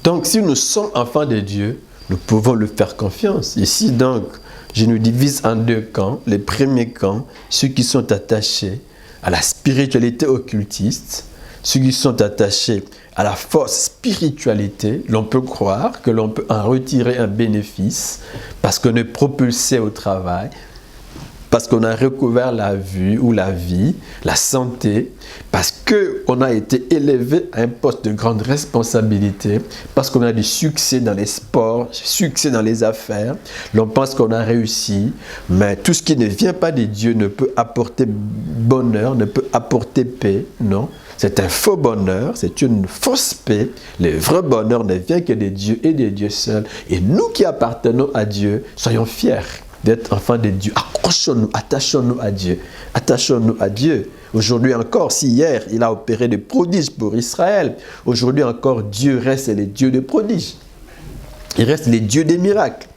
Donc, si nous sommes enfants de Dieu, nous pouvons lui faire confiance. Ici, donc, je nous divise en deux camps. Les premiers camps, ceux qui sont attachés à la spiritualité occultiste, ceux qui sont attachés à la fausse spiritualité, l'on peut croire que l'on peut en retirer un bénéfice parce qu'on est propulsé au travail, parce qu'on a recouvert la vue ou la vie, la santé, parce qu'on a été élevé à un poste de grande responsabilité, parce qu'on a du succès dans les sports, succès dans les affaires, l'on pense qu'on a réussi, mais tout ce qui ne vient pas de Dieu ne peut apporter bonheur, ne peut apporter paix, non. C'est un faux bonheur, c'est une fausse paix. Le vrai bonheur ne vient que de Dieu et de Dieu seul. Et nous qui appartenons à Dieu, soyons fiers d'être enfants de Dieu. Accrochons-nous, attachons-nous à Dieu. Attachons-nous à Dieu. Aujourd'hui encore, si hier, il a opéré des prodiges pour Israël, aujourd'hui encore, Dieu reste le Dieu des prodiges. Il reste le Dieu des miracles.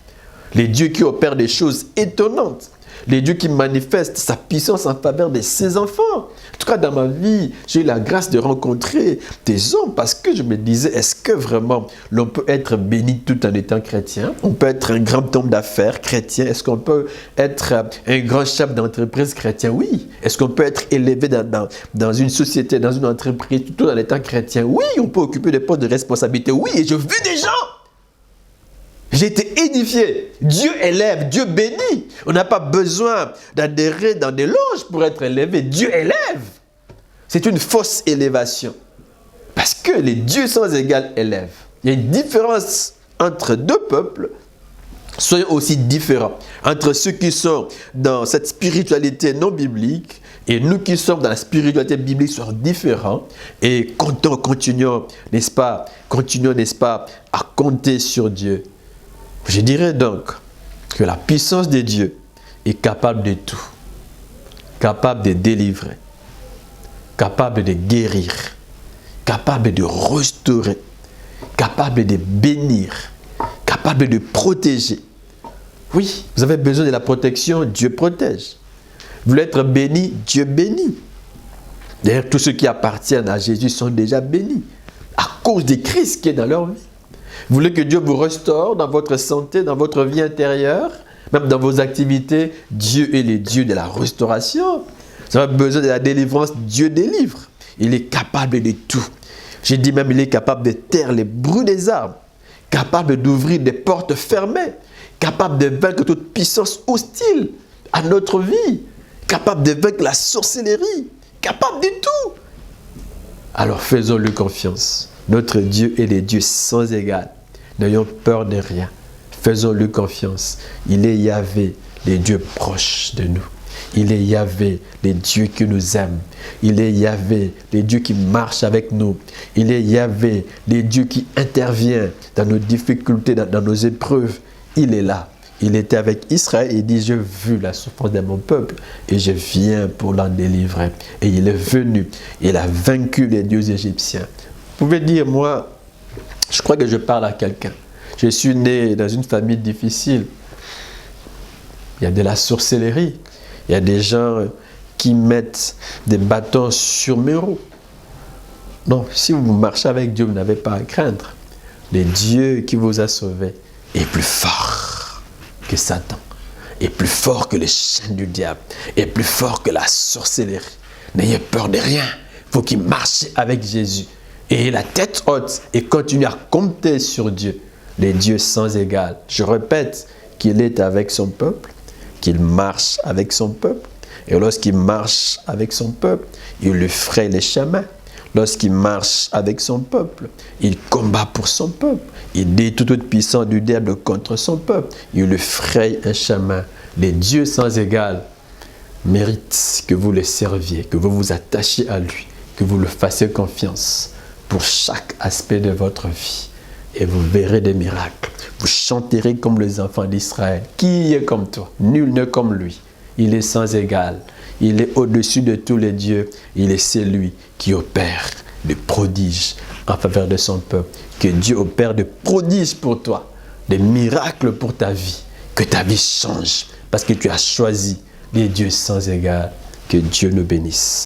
Les dieux qui opèrent des choses étonnantes. Les dieux qui manifestent sa puissance en faveur de ses enfants. En tout cas, dans ma vie, j'ai eu la grâce de rencontrer des hommes parce que je me disais, est-ce que vraiment l'on peut être béni tout en étant chrétien? On peut être un grand homme d'affaires chrétien? Est-ce qu'on peut être un grand chef d'entreprise chrétien? Oui. Est-ce qu'on peut être élevé dans une société, dans une entreprise tout en étant chrétien? Oui. On peut occuper des postes de responsabilité? Oui. Et je vis des gens. J'ai été édifié. Dieu élève, Dieu bénit. On n'a pas besoin d'adhérer dans des loges pour être élevé. Dieu élève. C'est une fausse élévation. Parce que les dieux sans égal élèvent. Il y a une différence entre deux peuples. Soyons aussi différents. Entre ceux qui sont dans cette spiritualité non biblique et nous qui sommes dans la spiritualité biblique soyons différents. Et continuons, n'est-ce pas, à compter sur Dieu. Je dirais donc que la puissance de Dieu est capable de tout, capable de délivrer, capable de guérir, capable de restaurer, capable de bénir, capable de protéger. Oui, vous avez besoin de la protection, Dieu protège. Vous voulez être béni, Dieu bénit. D'ailleurs, tous ceux qui appartiennent à Jésus sont déjà bénis à cause de Christ qui est dans leur vie. Vous voulez que Dieu vous restaure dans votre santé, dans votre vie intérieure, même dans vos activités. Dieu est le Dieu de la restauration. Vous avez besoin de la délivrance, Dieu délivre. Il est capable de tout. J'ai dit même, il est capable de taire les bruits des armes, capable d'ouvrir des portes fermées, capable de vaincre toute puissance hostile à notre vie, capable de vaincre la sorcellerie, capable de tout. Alors faisons-lui confiance. Notre Dieu est le Dieu sans égal. N'ayons peur de rien. Faisons-lui confiance. Il est Yahvé, le Dieu proche de nous. Il est Yahvé, le Dieu qui nous aime. Il est Yahvé, le Dieu qui marche avec nous. Il est Yahvé, le Dieu qui intervient dans nos difficultés, dans nos épreuves. Il est là. Il était avec Israël et il dit, j'ai vu la souffrance de mon peuple et je viens pour l'en délivrer. Et il est venu. Il a vaincu les dieux égyptiens. Vous pouvez dire, moi, je crois que je parle à quelqu'un. Je suis né dans une famille difficile. Il y a de la sorcellerie. Il y a des gens qui mettent des bâtons sur mes roues. Non, si vous marchez avec Dieu, vous n'avez pas à craindre. Le Dieu qui vous a sauvé est plus fort que Satan, est plus fort que les chaînes du diable, est plus fort que la sorcellerie. N'ayez peur de rien. Il faut qu'il marche avec Jésus. Et la tête haute et continue à compter sur Dieu, les dieux sans égal. Je répète qu'il est avec son peuple, qu'il marche avec son peuple. Et lorsqu'il marche avec son peuple, il lui fraye les chemins. Lorsqu'il marche avec son peuple, il combat pour son peuple. Il détruit toute puissance du diable contre son peuple. Il lui fraye un chemin. Les dieux sans égal méritent que vous le serviez, que vous vous attachiez à lui, que vous le fassiez confiance pour chaque aspect de votre vie. Et vous verrez des miracles. Vous chanterez comme les enfants d'Israël. Qui est comme toi? Nul n'est comme lui. Il est sans égal. Il est au-dessus de tous les dieux. Il est celui qui opère des prodiges en faveur de son peuple. Que Dieu opère des prodiges pour toi, des miracles pour ta vie. Que ta vie change parce que tu as choisi les dieux sans égal. Que Dieu nous bénisse.